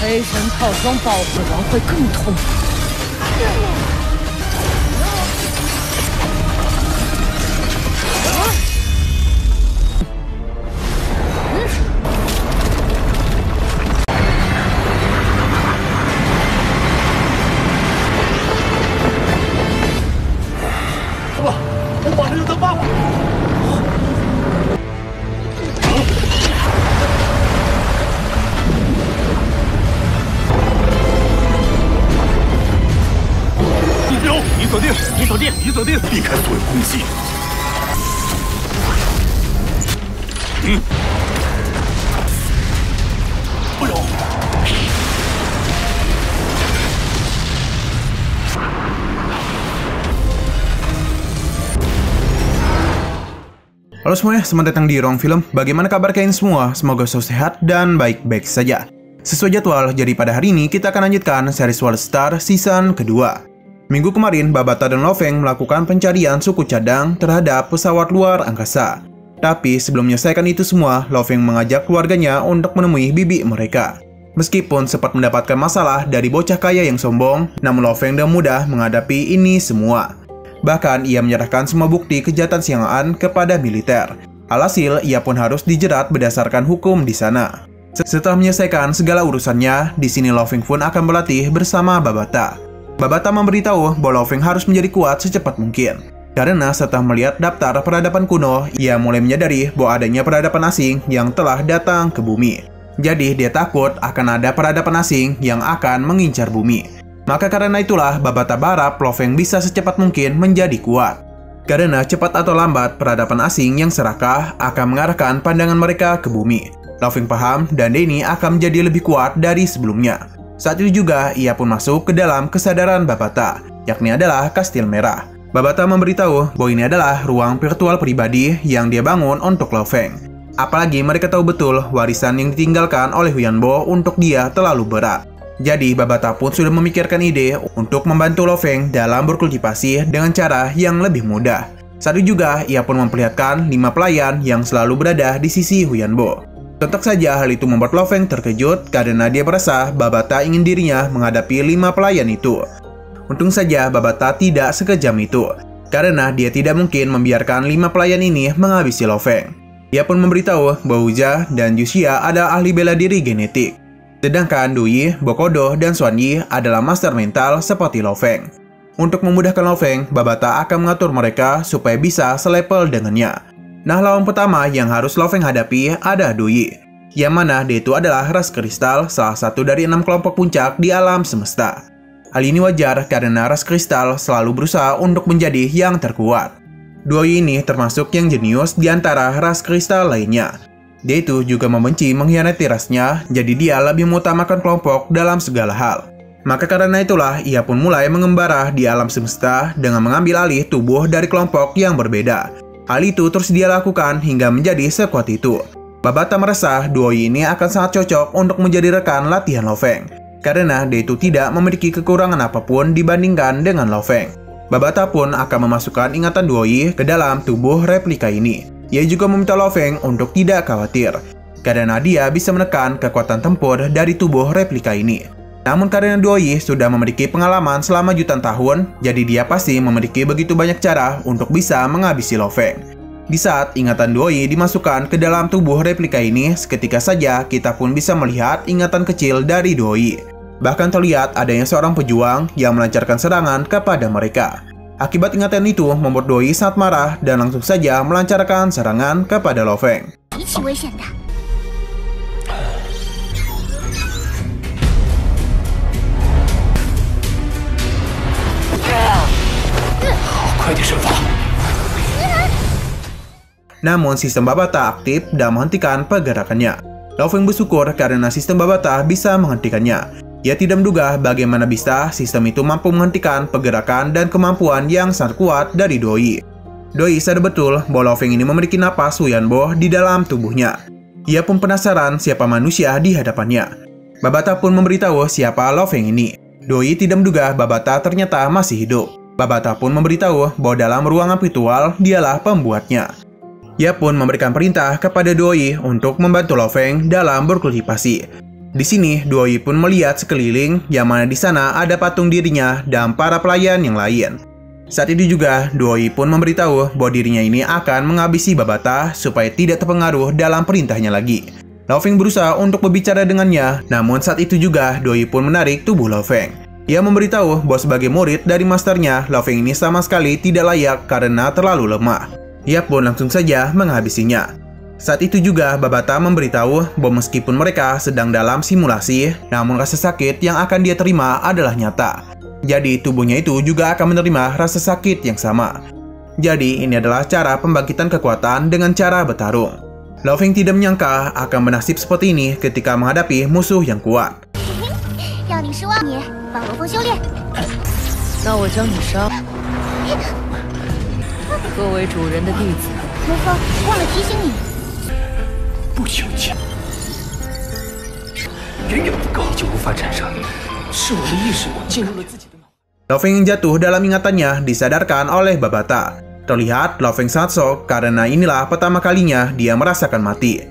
黑神套装报复王会更痛苦。我马上就得办了。目标，你锁定，你锁定，你锁定，避开所有空隙。哎呦！ Halo semuanya, selamat datang di Ruang Film. Bagaimana kabar kalian semua? Semoga selalu sehat dan baik-baik saja. Sesuai jadwal, jadi pada hari ini kita akan lanjutkan series World Star season kedua. Minggu kemarin, Babata dan Lo Feng melakukan pencarian suku cadang terhadap pesawat luar angkasa. Tapi sebelum menyelesaikan itu semua, Lo Feng mengajak keluarganya untuk menemui bibi mereka. Meskipun sempat mendapatkan masalah dari bocah kaya yang sombong, namun Lo Feng dengan mudah menghadapi ini semua. Bahkan ia menyerahkan semua bukti kejahatan Xiang An kepada militer. Alhasil, ia pun harus dijerat berdasarkan hukum di sana. Setelah menyelesaikan segala urusannya, di sini Lo Feng pun akan berlatih bersama Babata. Babata memberitahu bahwa Lo Feng harus menjadi kuat secepat mungkin. Karena setelah melihat daftar peradaban kuno, ia mulai menyadari bahwa adanya peradaban asing yang telah datang ke bumi. Jadi dia takut akan ada peradaban asing yang akan mengincar bumi. Maka karena itulah Babata berharap Lo Feng bisa secepat mungkin menjadi kuat. Karena cepat atau lambat peradaban asing yang serakah akan mengarahkan pandangan mereka ke bumi. Lo Feng paham dan Denny akan menjadi lebih kuat dari sebelumnya. Saat itu juga ia pun masuk ke dalam kesadaran Babata, yakni adalah Kastil Merah. Babata memberitahu bahwa ini adalah ruang virtual pribadi yang dia bangun untuk Lo Feng. Apalagi mereka tahu betul warisan yang ditinggalkan oleh Huyanbo untuk dia terlalu berat. Jadi Babata pun sudah memikirkan ide untuk membantu Lo Feng dalam berkultivasi dengan cara yang lebih mudah. Saat itu juga ia pun memperlihatkan 5 pelayan yang selalu berada di sisi Huyanbo. Tentu saja hal itu membuat Lo Feng terkejut karena dia merasa Babata ingin dirinya menghadapi 5 pelayan itu. Untung saja Babata tidak sekejam itu, karena dia tidak mungkin membiarkan 5 pelayan ini menghabisi Lo Feng. Ia pun memberitahu bahwa Wuja dan Yuxia adalah ahli bela diri genetik. Sedangkan Dui, Bokodo, dan Xuan Yi adalah master mental seperti Lo Feng. Untuk memudahkan Lo Feng, Babata akan mengatur mereka supaya bisa selevel dengannya. Nah, lawan pertama yang harus Lo Feng hadapi ada Dui, yang mana dia itu adalah ras kristal, salah satu dari 6 kelompok puncak di alam semesta. Hal ini wajar karena ras kristal selalu berusaha untuk menjadi yang terkuat. Dui ini termasuk yang jenius di antara ras kristal lainnya. Dia itu juga membenci mengkhianati rasnya, jadi dia lebih mengutamakan kelompok dalam segala hal. Maka karena itulah, ia pun mulai mengembara di alam semesta dengan mengambil alih tubuh dari kelompok yang berbeda. Hal itu terus dia lakukan hingga menjadi sekuat itu. Babata merasa Dui ini akan sangat cocok untuk menjadi rekan latihan Lo Feng, karena dia itu tidak memiliki kekurangan apapun dibandingkan dengan Lo Feng. Babata pun akan memasukkan ingatan Dui ke dalam tubuh replika ini. Ia juga meminta Lo Feng untuk tidak khawatir, karena dia bisa menekan kekuatan tempur dari tubuh replika ini. Namun karena Dui sudah memiliki pengalaman selama jutaan tahun, jadi dia pasti memiliki begitu banyak cara untuk bisa menghabisi Lo Feng. Di saat ingatan Dui dimasukkan ke dalam tubuh replika ini, seketika saja kita pun bisa melihat ingatan kecil dari Dui. Bahkan terlihat adanya seorang pejuang yang melancarkan serangan kepada mereka. Akibat ingatan itu membuat Dui sangat marah dan langsung saja melancarkan serangan kepada Lo Feng. Namun sistem Babata aktif dan menghentikan pergerakannya. Lo Feng bersyukur karena sistem Babata bisa menghentikannya. Ia tidak menduga bagaimana bisa sistem itu mampu menghentikan pergerakan dan kemampuan yang sangat kuat dari Dui. Dui sadar betul bahwa Lo Feng ini memiliki napas Huyanbo di dalam tubuhnya. Ia pun penasaran siapa manusia di hadapannya. Babata pun memberitahu siapa Lo Feng ini. Dui tidak menduga Babata ternyata masih hidup. Babata pun memberitahu bahwa dalam ruangan virtual dialah pembuatnya. Ia pun memberikan perintah kepada Dui untuk membantu Lo Feng dalam berkultivasi. Di sini, Duoyi pun melihat sekeliling, yang mana di sana ada patung dirinya dan para pelayan yang lain. Saat itu juga, Duoyi pun memberitahu bahwa dirinya ini akan menghabisi Babata supaya tidak terpengaruh dalam perintahnya lagi. Lao Feng berusaha untuk berbicara dengannya, namun saat itu juga Duoyi pun menarik tubuh Lao Feng. Ia memberitahu bahwa sebagai murid dari masternya, Lao Feng ini sama sekali tidak layak karena terlalu lemah. Ia pun langsung saja menghabisinya. Saat itu juga Babata memberitahu bahwa meskipun mereka sedang dalam simulasi, namun rasa sakit yang akan dia terima adalah nyata. Jadi tubuhnya itu juga akan menerima rasa sakit yang sama. Jadi ini adalah cara pembangkitan kekuatan dengan cara bertarung. Lao Feng tidak menyangka akan bernasib seperti ini ketika menghadapi musuh yang kuat. 让你失望，你帮罗峰修炼。那我将你杀。作为主人的弟子，罗峰，忘了提醒你，不求见，远远不够，就无法斩杀。是我的意识进入了自己的脑。 Lao Feng yang jatuh dalam ingatannya disadarkan oleh Babata. Terlihat Lao Feng sangat shock karena inilah pertama kalinya dia merasakan mati.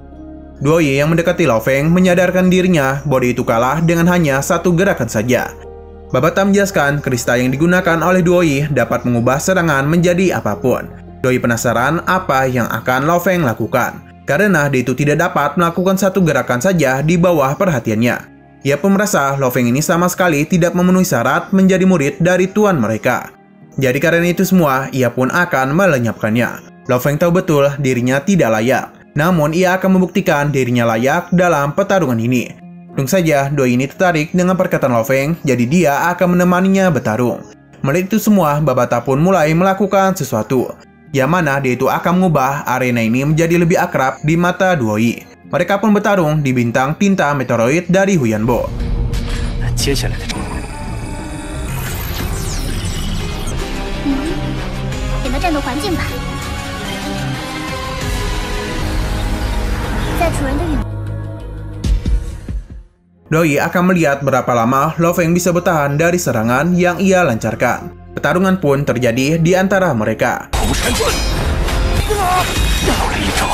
Duoyi yang mendekati Lao Feng menyadarkan dirinya bahwa dia itu kalah dengan hanya satu gerakan saja. Babata menjelaskan kristal yang digunakan oleh Duoyi dapat mengubah serangan menjadi apapun. Duoyi penasaran apa yang akan Lao Feng lakukan, karena dia itu tidak dapat melakukan satu gerakan saja di bawah perhatiannya. Ia pun merasa Lao Feng ini sama sekali tidak memenuhi syarat menjadi murid dari tuan mereka. Jadi karena itu semua, ia pun akan melenyapkannya. Lao Feng tahu betul dirinya tidak layak, namun ia akan membuktikan dirinya layak dalam pertarungan ini. Tentu saja, Duoyi ini tertarik dengan perkataan Lao Feng, jadi dia akan menemaninya bertarung. Melihat itu semua, Babata pun mulai melakukan sesuatu, yang mana dia itu akan mengubah arena ini menjadi lebih akrab di mata Duoyi. Mereka pun bertarung di bintang tinta meteoroid dari Huyanbo. 那接下来的选择战斗环境吧。在主人的允。 Duoyi akan melihat berapa lama Lao Feng bisa bertahan dari serangan yang ia lancarkan. Pertarungan pun terjadi di antara mereka. 红山钻，到了一招。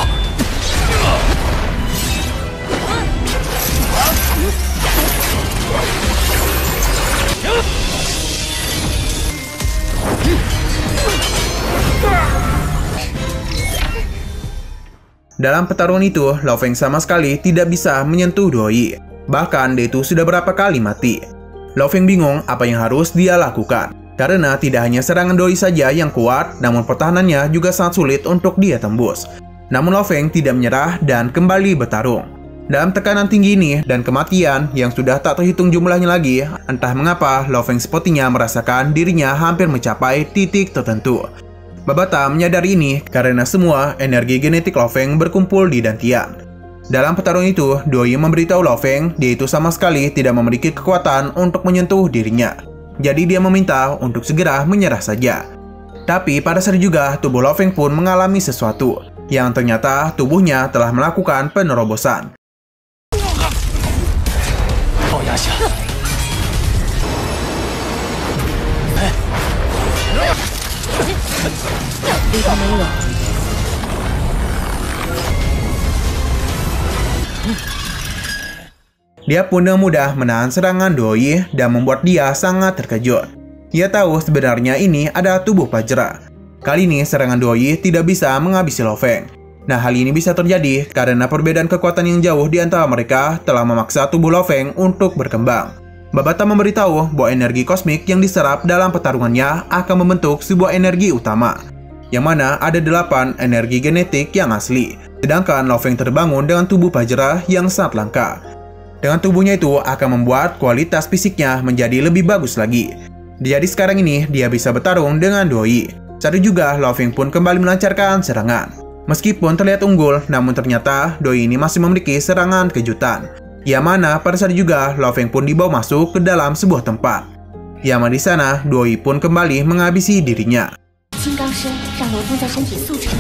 Dalam pertarungan itu, Lao Feng sama sekali tidak bisa menyentuh Duoyi. Bahkan dia itu sudah berapa kali mati. Lao Feng bingung apa yang harus dia lakukan. Karena tidak hanya serangan Duoyi saja yang kuat, namun pertahanannya juga sangat sulit untuk dia tembus. Namun Lao Feng tidak menyerah dan kembali bertarung. Dalam tekanan tinggi ini dan kematian yang sudah tak terhitung jumlahnya lagi, entah mengapa Lao Feng sepertinya merasakan dirinya hampir mencapai titik tertentu. Babata menyadari ini karena semua energi genetik Lao Feng berkumpul di dantian. Dalam pertarungan itu, Duoyi memberitahu Lao Feng dia itu sama sekali tidak memiliki kekuatan untuk menyentuh dirinya. Jadi dia meminta untuk segera menyerah saja. Tapi pada saat juga tubuh Lao Feng pun mengalami sesuatu, yang ternyata tubuhnya telah melakukan penerobosan. 高压下，地方没有。 Dia pun dengan mudah menahan serangan Duoyi dan membuat dia sangat terkejut. Ia tahu sebenarnya ini adalah tubuh Pajra. Kali ini serangan Duoyi tidak bisa menghabisi Lao Feng. Nah, hal ini bisa terjadi karena perbedaan kekuatan yang jauh di antara mereka telah memaksa tubuh Lao Feng untuk berkembang. Babata memberitahu bahwa energi kosmik yang diserap dalam pertarungannya akan membentuk sebuah energi utama, yang mana ada 8 energi genetik yang asli. Sedangkan Lao Feng terbangun dengan tubuh Pajra yang sangat langka. Dengan tubuhnya itu akan membuat kualitas fisiknya menjadi lebih bagus lagi. Jadi sekarang ini dia bisa bertarung dengan Duoyi. Saat itu juga Lao Feng pun kembali melancarkan serangan. Meskipun terlihat unggul, namun ternyata Duoyi ini masih memiliki serangan kejutan. Yang mana pada saat juga Lao Feng pun dibawa masuk ke dalam sebuah tempat. Yang mana di sana Duoyi pun kembali menghabisi dirinya. 金刚身让罗峰在身体速成。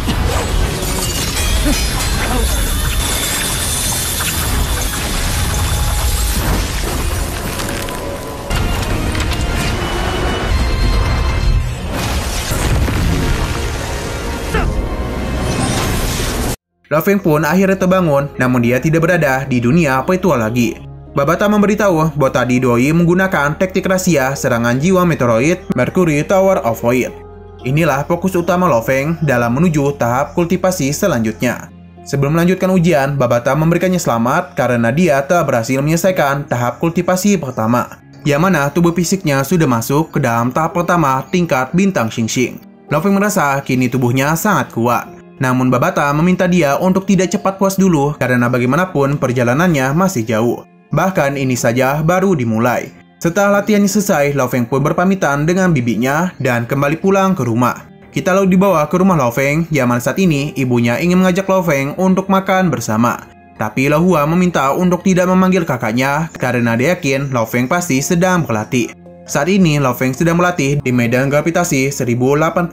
Lao Feng pun akhirnya terbangun, namun dia tidak berada di dunia virtual lagi. Babata memberitahu bahwa tadi Doi menggunakan taktik rahasia serangan jiwa meteoroid Mercury Tower of Void. Inilah fokus utama Lo Feng dalam menuju tahap kultivasi selanjutnya. Sebelum melanjutkan ujian, Babata memberikannya selamat karena dia telah berhasil menyelesaikan tahap kultivasi pertama, yang mana tubuh fisiknya sudah masuk ke dalam tahap pertama tingkat bintang Xingxing. Lo Feng merasa kini tubuhnya sangat kuat. Namun Babata meminta dia untuk tidak cepat puas dulu karena bagaimanapun perjalanannya masih jauh. Bahkan ini saja baru dimulai. Setelah latihannya selesai, Lo Feng pun berpamitan dengan bibinya dan kembali pulang ke rumah. Kita lalu dibawa ke rumah Lo Feng, yang mana saat ini ibunya ingin mengajak Lo Feng untuk makan bersama. Tapi Lo Hua meminta untuk tidak memanggil kakaknya karena dia yakin Lo Feng pasti sedang berlatih. Saat ini Lo Feng sedang berlatih di medan gravitasi 1088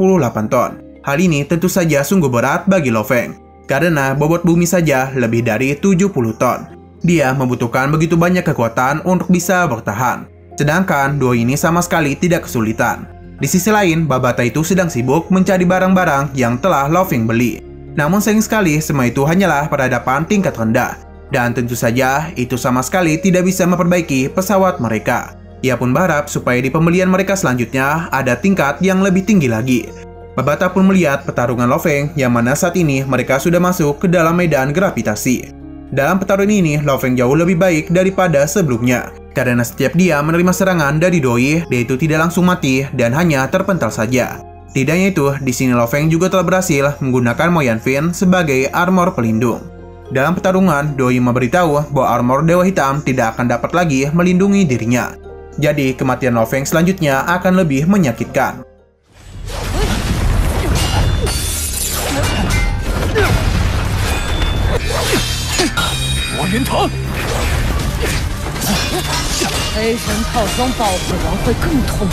ton. Hal ini tentu saja sungguh berat bagi Lo Feng, karena bobot bumi saja lebih dari 70 ton. Dia membutuhkan begitu banyak kekuatan untuk bisa bertahan. Sedangkan Doi ini sama sekali tidak kesulitan. Di sisi lain, Babata itu sedang sibuk mencari barang-barang yang telah Lo Feng beli. Namun sayang sekali semua itu hanyalah peradaban tingkat rendah. Dan tentu saja itu sama sekali tidak bisa memperbaiki pesawat mereka. Ia pun berharap supaya di pembelian mereka selanjutnya ada tingkat yang lebih tinggi lagi. Babata pun melihat pertarungan Lo Feng yang mana saat ini mereka sudah masuk ke dalam medan gravitasi. Dalam pertarungan ini, Lo Feng jauh lebih baik daripada sebelumnya. Karena setiap dia menerima serangan dari Doi, dia itu tidak langsung mati dan hanya terpental saja. Tidak hanya itu, di sini Lo Feng juga telah berhasil menggunakan Mo Yanfin sebagai armor pelindung. Dalam pertarungan, Doi memberitahu bahwa armor Dewa Hitam tidak akan dapat lagi melindungi dirinya. Jadi, kematian Lo Feng selanjutnya akan lebih menyakitkan.黑神套装爆死王会更痛。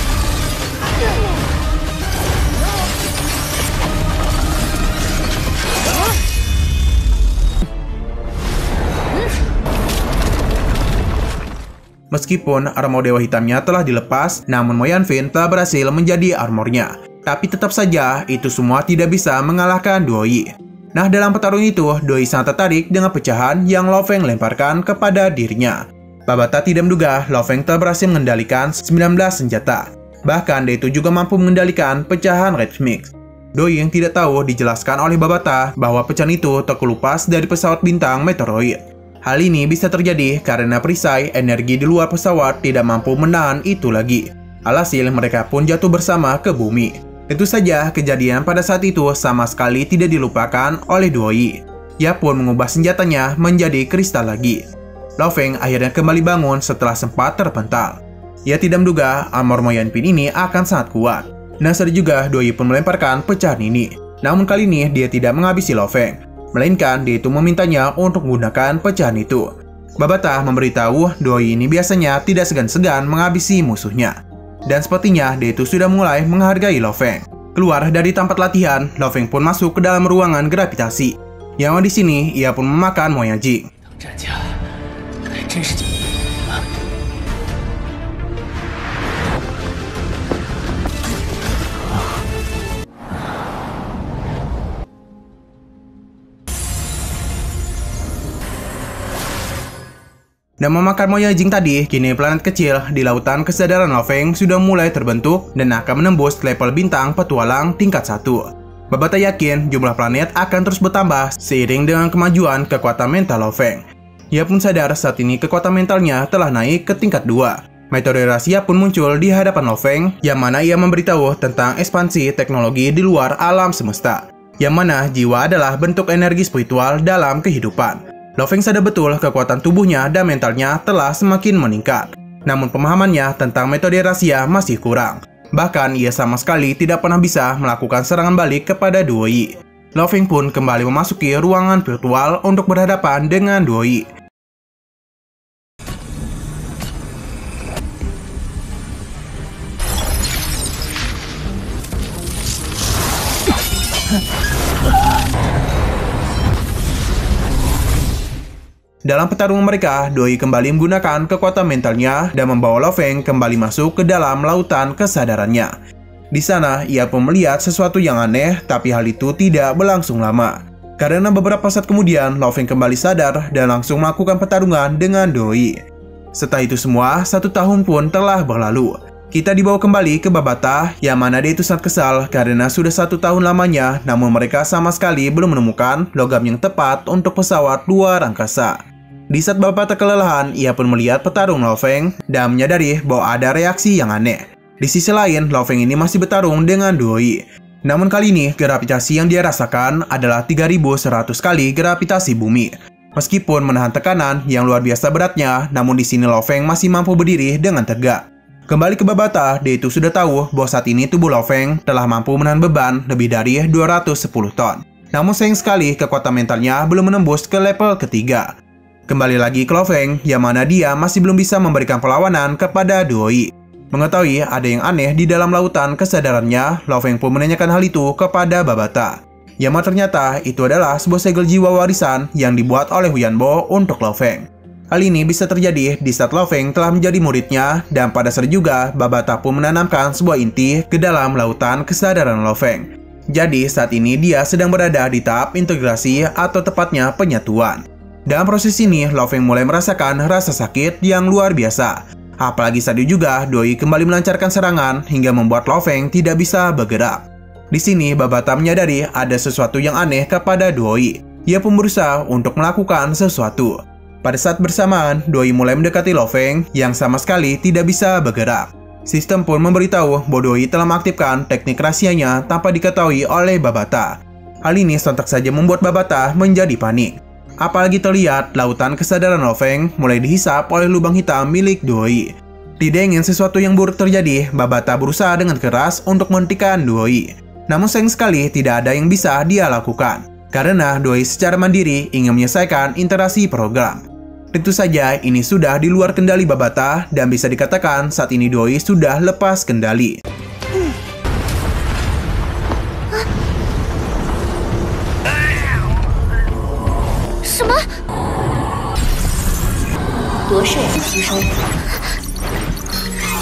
Meskipun armor Dewa Hitamnya telah dilepas, namun Mo Yanfin telah berhasil menjadi armornya. Tapi tetap saja, itu semua tidak bisa mengalahkan Doi. Nah, dalam pertarungan itu, Doi sangat tertarik dengan pecahan yang Lo Feng lemparkan kepada dirinya. Babata tidak menduga Lo Feng telah berhasil mengendalikan 19 senjata. Bahkan dia itu juga mampu mengendalikan pecahan Red Mix. Doi yang tidak tahu dijelaskan oleh Babata bahwa pecahan itu terkelupas dari pesawat bintang meteoroid. Hal ini bisa terjadi karena perisai energi di luar pesawat tidak mampu menahan itu lagi. Alhasil mereka pun jatuh bersama ke bumi. Tentu saja kejadian pada saat itu sama sekali tidak dilupakan oleh Doi. Ia pun mengubah senjatanya menjadi kristal lagi. Lo Feng akhirnya kembali bangun setelah sempat terpental. Ia tidak menduga armor Mo Yanfin ini akan sangat kuat. Nah, saat juga Doi pun melemparkan pecahan ini. Namun kali ini dia tidak menghabisi Lo Feng, melainkan dia itu memintanya untuk menggunakan pecahan itu. Babata memberitahu Doi ini biasanya tidak segan-segan menghabisi musuhnya. Dan sepertinya dia itu sudah mulai menghargai Lo Feng. Keluar dari tempat latihan, Lo Feng pun masuk ke dalam ruangan gravitasi. Yang di sini ia pun memakan Mo Yanjing. Dan memakan Mo Yanjing tadi, kini planet kecil di lautan kesadaran Lo Feng sudah mulai terbentuk dan akan menembus level bintang petualang tingkat 1. Babata yakin jumlah planet akan terus bertambah seiring dengan kemajuan kekuatan mental Lo Feng. Ia pun sadar saat ini kekuatan mentalnya telah naik ke tingkat 2. Meteor rahasia pun muncul di hadapan Lo Feng, yang mana ia memberitahu tentang ekspansi teknologi di luar alam semesta, yang mana jiwa adalah bentuk energi spiritual dalam kehidupan. Lo Feng sadar betul kekuatan tubuhnya dan mentalnya telah semakin meningkat. Namun pemahamannya tentang metode rahasia masih kurang. Bahkan ia sama sekali tidak pernah bisa melakukan serangan balik kepada Doi. Lo Feng pun kembali memasuki ruangan virtual untuk berhadapan dengan Doi. Dalam pertarungan mereka, Doi kembali menggunakan kekuatan mentalnya dan membawa Lo Feng kembali masuk ke dalam lautan kesadarannya. Di sana, ia pun melihat sesuatu yang aneh, tapi hal itu tidak berlangsung lama. Karena beberapa saat kemudian, Lo Feng kembali sadar dan langsung melakukan pertarungan dengan Doi. Setelah itu semua, 1 tahun pun telah berlalu. Kita dibawa kembali ke Babata, yang mana dia itu sangat kesal karena sudah 1 tahun lamanya, namun mereka sama sekali belum menemukan logam yang tepat untuk pesawat luar angkasa. Di saat Babata kelelahan, ia pun melihat petarung Lo Feng dan menyadari bahwa ada reaksi yang aneh. Di sisi lain, Lo Feng ini masih bertarung dengan Doi. Namun kali ini, gravitasi yang dia rasakan adalah 3100 kali gravitasi bumi. Meskipun menahan tekanan yang luar biasa beratnya, namun di sini Lo Feng masih mampu berdiri dengan tegak. Kembali ke Babata, dia itu sudah tahu bahwa saat ini tubuh Lo Feng telah mampu menahan beban lebih dari 210 ton. Namun sayang sekali kekuatan mentalnya belum menembus ke level ketiga. Kembali lagi ke Lo Feng, yang mana dia masih belum bisa memberikan perlawanan kepada Doi. Mengetahui ada yang aneh di dalam lautan kesadarannya, Lo Feng pun menanyakan hal itu kepada Babata. Yang mana ternyata itu adalah sebuah segel jiwa warisan yang dibuat oleh Huyanbo untuk Lo Feng. Hal ini bisa terjadi di saat Lo Feng telah menjadi muridnya, dan pada saat juga Babata pun menanamkan sebuah inti ke dalam lautan kesadaran Lo Feng. Jadi saat ini dia sedang berada di tahap integrasi atau tepatnya penyatuan. Dalam proses ini, Lo Feng mulai merasakan rasa sakit yang luar biasa. Apalagi saat itu juga Doi kembali melancarkan serangan hingga membuat Lo Feng tidak bisa bergerak. Di sini Babata menyadari ada sesuatu yang aneh kepada Doi. Ia pun berusaha untuk melakukan sesuatu. Pada saat bersamaan, Doi mulai mendekati Lo Feng yang sama sekali tidak bisa bergerak. Sistem pun memberitahu bahwa Doi telah mengaktifkan teknik rahasianya tanpa diketahui oleh Babata. Hal ini sontak saja membuat Babata menjadi panik. Apalagi terlihat lautan kesadaran Lo Feng mulai dihisap oleh lubang hitam milik Doi. Tidak ingin sesuatu yang buruk terjadi, Babata berusaha dengan keras untuk menghentikan Doi. Namun sayang sekali tidak ada yang bisa dia lakukan, karena Doi secara mandiri ingin menyelesaikan interaksi program. Tentu saja ini sudah di luar kendali Babata, dan bisa dikatakan saat ini Doi sudah lepas kendali. 什么？夺舍吸收，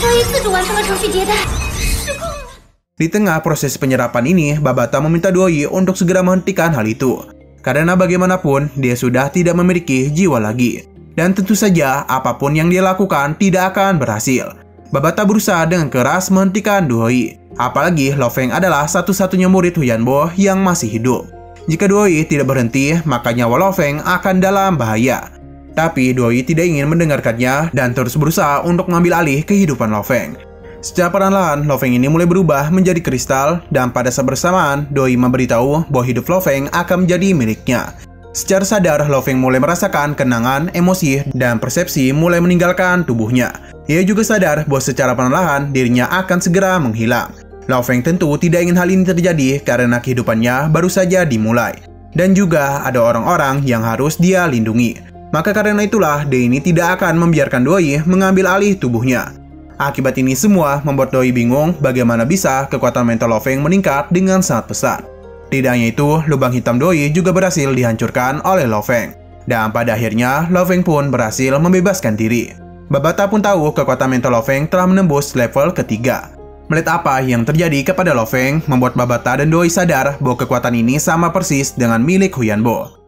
得以自主完成了程序迭代，失控了。 Di tengah proses penyerapan ini, Babata meminta Doi untuk segera menghentikan hal itu. Karena bagaimanapun, dia sudah tidak memiliki jiwa lagi. Dan tentu saja, apapun yang dia lakukan tidak akan berhasil. Babata berusaha dengan keras menghentikan Doi. Apalagi Lo Feng adalah satu-satunya murid Huyanbo yang masih hidup. Jika Doi tidak berhenti, maka nyawa Lo Feng akan dalam bahaya. Tapi Doi tidak ingin mendengarkannya dan terus berusaha untuk mengambil alih kehidupan Lo Feng. Secara perlahan, Lo Feng ini mulai berubah menjadi kristal, dan pada saat bersamaan, Doi memberitahu bahwa hidup Lo Feng akan menjadi miliknya. Secara sadar, Lo Feng mulai merasakan kenangan, emosi, dan persepsi mulai meninggalkan tubuhnya. Ia juga sadar bahwa secara perlahan dirinya akan segera menghilang. Lo Feng tentu tidak ingin hal ini terjadi karena kehidupannya baru saja dimulai. Dan juga ada orang-orang yang harus dia lindungi. Maka karena itulah, dia ini tidak akan membiarkan Doi mengambil alih tubuhnya. Akibat ini semua membuat Doi bingung bagaimana bisa kekuatan mental Lo Feng meningkat dengan sangat pesat. Tidak hanya itu, lubang hitam Doi juga berhasil dihancurkan oleh Lo Feng. Dan pada akhirnya, Lo Feng pun berhasil membebaskan diri. Babata pun tahu kekuatan mental Lo Feng telah menembus level ketiga. Melihat apa yang terjadi kepada Lo Feng, membuat Babata dan Doi sadar bahwa kekuatan ini sama persis dengan milik Huyanbo.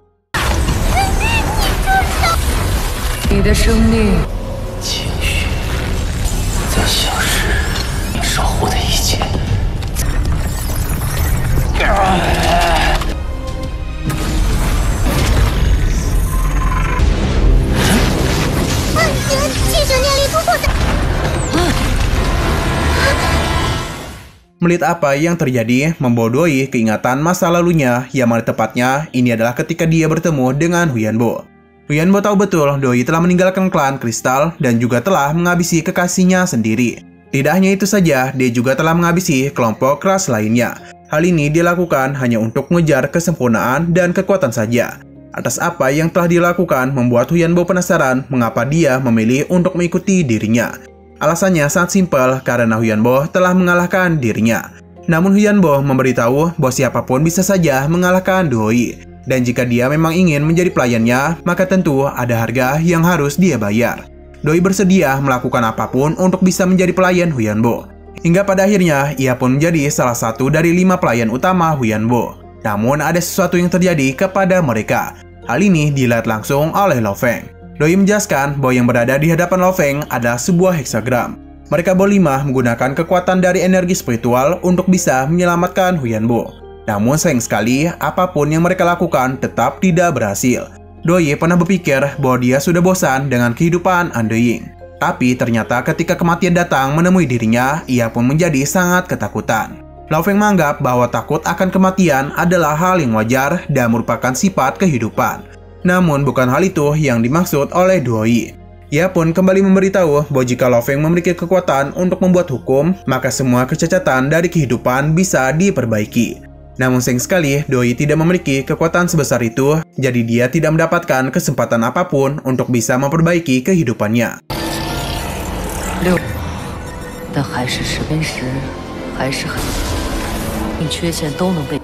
你的生命，情绪在消失，你守护的一切。记者念力突破在。 Melihat apa yang terjadi, membawa Doi keingatan masa lalunya, yang mana tepatnya ini adalah ketika dia bertemu dengan Huyanbo. Huyanbo tahu betul Doi telah meninggalkan klan kristal dan juga telah menghabisi kekasihnya sendiri. Tidak hanya itu saja, dia juga telah menghabisi kelompok keras lainnya. Hal ini dilakukan hanya untuk mengejar kesempurnaan dan kekuatan saja. Atas apa yang telah dilakukan membuat Huyanbo penasaran mengapa dia memilih untuk mengikuti dirinya. Alasannya sangat simpel karena Huyanbo telah mengalahkan dirinya. Namun Huyanbo memberitahu bahwa siapapun bisa saja mengalahkan Doi. Dan jika dia memang ingin menjadi pelayannya, maka tentu ada harga yang harus dia bayar. Doi bersedia melakukan apapun untuk bisa menjadi pelayan Huyanbo. Hingga pada akhirnya, ia pun menjadi salah satu dari 5 pelayan utama Huyanbo. Namun ada sesuatu yang terjadi kepada mereka. Hal ini dilihat langsung oleh Lo Feng. Doi menjelaskan bahwa yang berada di hadapan Lo Feng adalah sebuah heksagram. Mereka berlima menggunakan kekuatan dari energi spiritual untuk bisa menyelamatkan Huyanbo. Namun sayang sekali, apapun yang mereka lakukan tetap tidak berhasil. Doi pernah berpikir bahwa dia sudah bosan dengan kehidupan Undying. Tapi ternyata ketika kematian datang menemui dirinya, ia pun menjadi sangat ketakutan. Lo Feng menganggap bahwa takut akan kematian adalah hal yang wajar dan merupakan sifat kehidupan. Namun bukan hal itu yang dimaksud oleh Doi. Ia pun kembali memberitahu bahwa jika Lo Feng memiliki kekuatan untuk membuat hukum, maka semua kecacatan dari kehidupan bisa diperbaiki. Namun sayang sekali, Doi tidak memiliki kekuatan sebesar itu, jadi dia tidak mendapatkan kesempatan apapun untuk bisa memperbaiki kehidupannya. 6，但还是10跟10还是很，缺陷都能被。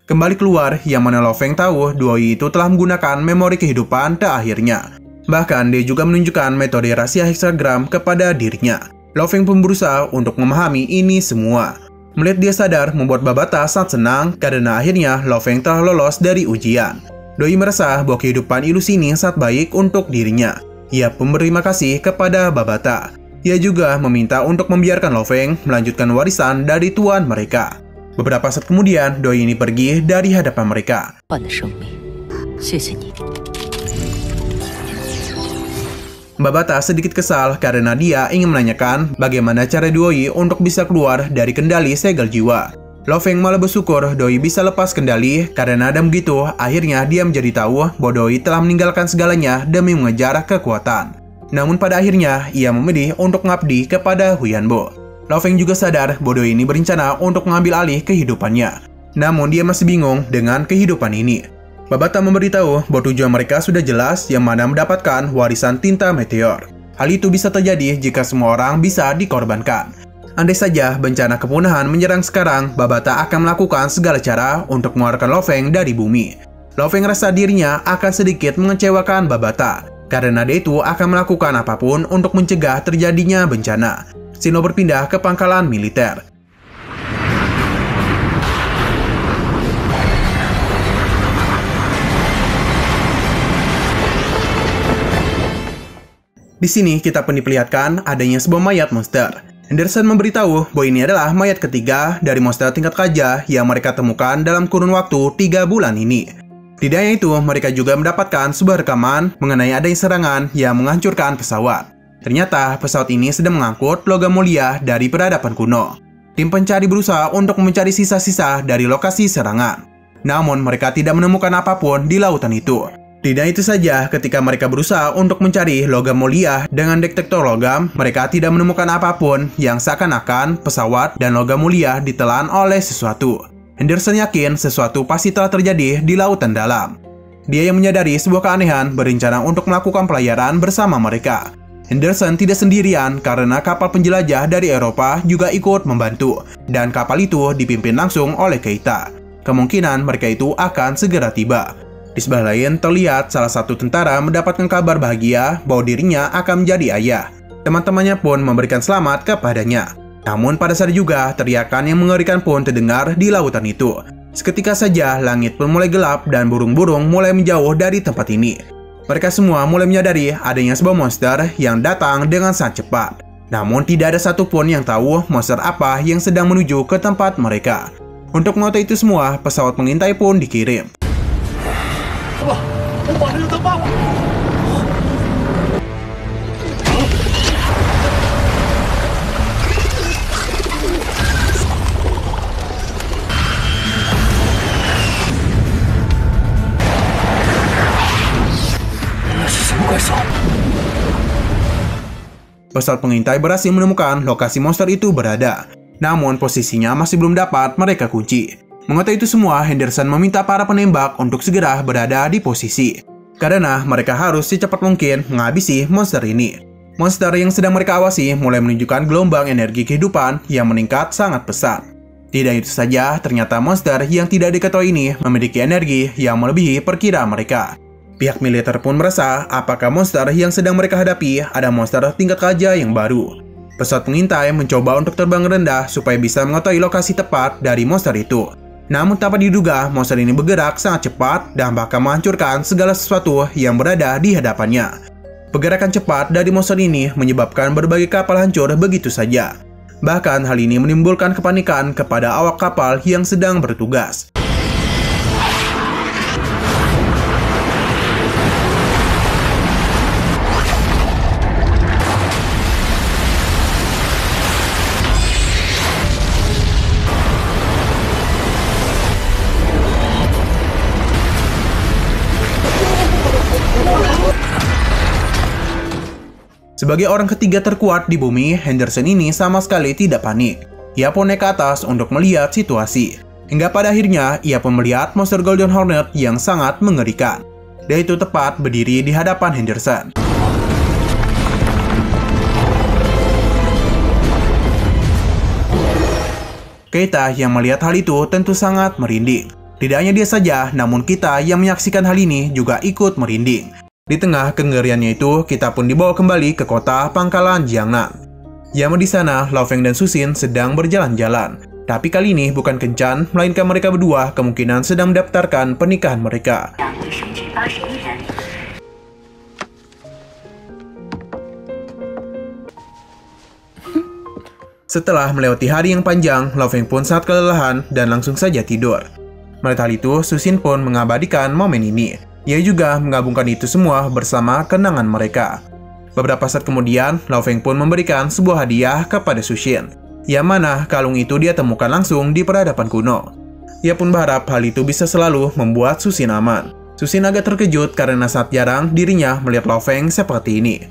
Kembali keluar, yang mana Lo Feng tahu Doi itu telah menggunakan memori kehidupan terakhirnya. Bahkan dia juga menunjukkan metode rahasia heksagram kepada dirinya. Lo Feng pun berusaha untuk memahami ini semua. Melihat dia sadar membuat Babata sangat senang karena akhirnya Lo Feng telah lolos dari ujian. Doi merasa bahwa kehidupan ilusi ini sangat baik untuk dirinya. Ia pun berterima kasih kepada Babata. Ia juga meminta untuk membiarkan Lo Feng melanjutkan warisan dari tuan mereka. Beberapa saat kemudian, Doi ini pergi dari hadapan mereka. Babata sedikit kesal karena dia ingin menanyakan bagaimana cara Doi untuk bisa keluar dari kendali segel jiwa. Lo Feng malah bersyukur Doi bisa lepas kendali karena dengan begitu akhirnya dia menjadi tahu bahwa Doi telah meninggalkan segalanya demi mengejar kekuatan. Namun pada akhirnya ia memilih untuk mengabdi kepada Huyanbo. Lo Feng juga sadar bahwa Doi ini berencana untuk mengambil alih kehidupannya. Namun dia masih bingung dengan kehidupan ini. Babata memberitahu bahwa tujuan mereka sudah jelas, yang mana mendapatkan warisan tinta meteor. Hal itu bisa terjadi jika semua orang bisa dikorbankan. Andai saja bencana kepunahan menyerang sekarang, Babata akan melakukan segala cara untuk mengeluarkan Lo Feng dari bumi. Lo Feng rasa dirinya akan sedikit mengecewakan Babata, karena dia itu akan melakukan apapun untuk mencegah terjadinya bencana. Sino berpindah ke pangkalan militer. Di sini kita pun diperlihatkan adanya sebuah mayat monster. Henderson memberitahu bahwa ini adalah mayat ketiga dari monster tingkat raja yang mereka temukan dalam kurun waktu 3 bulan ini. Tidak hanya itu, mereka juga mendapatkan sebuah rekaman mengenai adanya serangan yang menghancurkan pesawat. Ternyata pesawat ini sedang mengangkut logam mulia dari peradaban kuno. Tim pencari berusaha untuk mencari sisa-sisa dari lokasi serangan. Namun mereka tidak menemukan apapun di lautan itu. Tidak itu saja, ketika mereka berusaha untuk mencari logam mulia dengan detektor logam, mereka tidak menemukan apapun yang seakan-akan pesawat dan logam mulia ditelan oleh sesuatu. Henderson yakin sesuatu pasti telah terjadi di lautan dalam. Dia yang menyadari sebuah keanehan berencana untuk melakukan pelayaran bersama mereka. Henderson tidak sendirian karena kapal penjelajah dari Eropa juga ikut membantu, dan kapal itu dipimpin langsung oleh Keita. Kemungkinan mereka itu akan segera tiba. Di sebelah lain terlihat salah satu tentara mendapatkan kabar bahagia bahwa dirinya akan menjadi ayah. Teman-temannya pun memberikan selamat kepadanya. Namun pada saat juga teriakan yang mengerikan pun terdengar di lautan itu. Seketika saja langit pun mulai gelap dan burung-burung mulai menjauh dari tempat ini. Mereka semua mulai menyadari adanya sebuah monster yang datang dengan sangat cepat. Namun tidak ada satupun yang tahu monster apa yang sedang menuju ke tempat mereka. Untuk mengetahui itu semua, pesawat pengintai pun dikirim. Pesawat pengintai berhasil menemukan lokasi monster itu berada. Namun posisinya masih belum dapat mereka kunci. Mengetahui itu semua, Henderson meminta para penembak untuk segera berada di posisi. Karena mereka harus secepat mungkin menghabisi monster ini. Monster yang sedang mereka awasi mulai menunjukkan gelombang energi kehidupan yang meningkat sangat pesat. Tidak itu saja, ternyata monster yang tidak diketahui ini memiliki energi yang melebihi perkiraan mereka. Pihak militer pun merasa apakah monster yang sedang mereka hadapi ada monster tingkat raja yang baru. Pesawat pengintai mencoba untuk terbang rendah supaya bisa mengetahui lokasi tepat dari monster itu. Namun tanpa diduga, monster ini bergerak sangat cepat dan bahkan menghancurkan segala sesuatu yang berada di hadapannya. Pergerakan cepat dari monster ini menyebabkan berbagai kapal hancur begitu saja. Bahkan hal ini menimbulkan kepanikan kepada awak kapal yang sedang bertugas. Sebagai orang ketiga terkuat di bumi, Henderson ini sama sekali tidak panik. Ia pun naik ke atas untuk melihat situasi. Hingga pada akhirnya, ia pun melihat monster Golden Hornet yang sangat mengerikan. Dia itu tepat berdiri di hadapan Henderson. Keita yang melihat hal itu tentu sangat merinding. Tidak hanya dia saja, namun kita yang menyaksikan hal ini juga ikut merinding. Di tengah kengeriannya itu, kita pun dibawa kembali ke kota pangkalan Jiangnan. Yang di sana, Lao Feng dan Susin sedang berjalan-jalan. Tapi kali ini bukan kencan, melainkan mereka berdua kemungkinan sedang mendaftarkan pernikahan mereka. Setelah melewati hari yang panjang, Lao Feng pun sangat kelelahan dan langsung saja tidur. Melihat hal itu, Susin pun mengabadikan momen ini. Ia juga menggabungkan itu semua bersama kenangan mereka. Beberapa saat kemudian, Lao Feng pun memberikan sebuah hadiah kepada Susin, yang mana kalung itu dia temukan langsung di peradaban kuno. Ia pun berharap hal itu bisa selalu membuat Susin aman. Susin agak terkejut karena sangat jarang dirinya melihat Lao Feng seperti ini.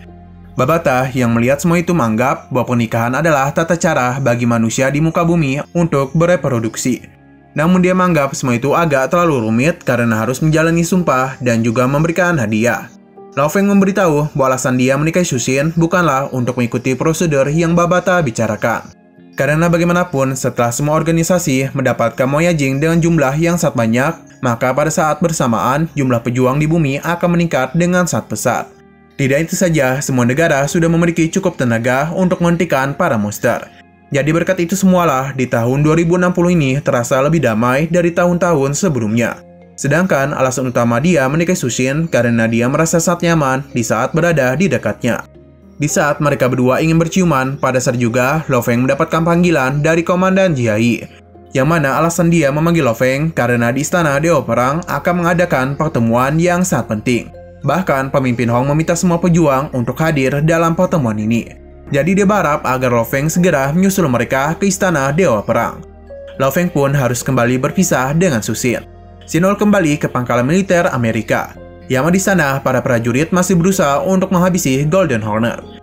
Babata yang melihat semua itu menganggap bahwa pernikahan adalah tata cara bagi manusia di muka bumi untuk bereproduksi. Namun dia menganggap semua itu agak terlalu rumit karena harus menjalani sumpah dan juga memberikan hadiah. Lao Feng memberitahu bahwa alasan dia menikahi Susin bukanlah untuk mengikuti prosedur yang Babata bicarakan. Karena bagaimanapun setelah semua organisasi mendapatkan Moyajing dengan jumlah yang sangat banyak, maka pada saat bersamaan jumlah pejuang di bumi akan meningkat dengan sangat pesat. Tidak itu saja, semua negara sudah memiliki cukup tenaga untuk menghentikan para monster. Jadi berkat itu semualah di tahun 2060 ini terasa lebih damai dari tahun-tahun sebelumnya. Sedangkan alasan utama dia menikahi Susin karena dia merasa sangat nyaman di saat berada di dekatnya. Di saat mereka berdua ingin berciuman, pada saat juga Lao Feng mendapatkan panggilan dari Komandan Jiayi. Yang mana alasan dia memanggil Lao Feng karena di Istana Dewa Perang akan mengadakan pertemuan yang sangat penting. Bahkan pemimpin Hong meminta semua pejuang untuk hadir dalam pertemuan ini. Jadi dia berharap agar Lao Feng segera menyusul mereka ke Istana Dewa Perang. Lao Feng pun harus kembali berpisah dengan Susin. Sinol kembali ke pangkalan militer Amerika. Yang di sana para prajurit masih berusaha untuk menghabisi Golden Hornet.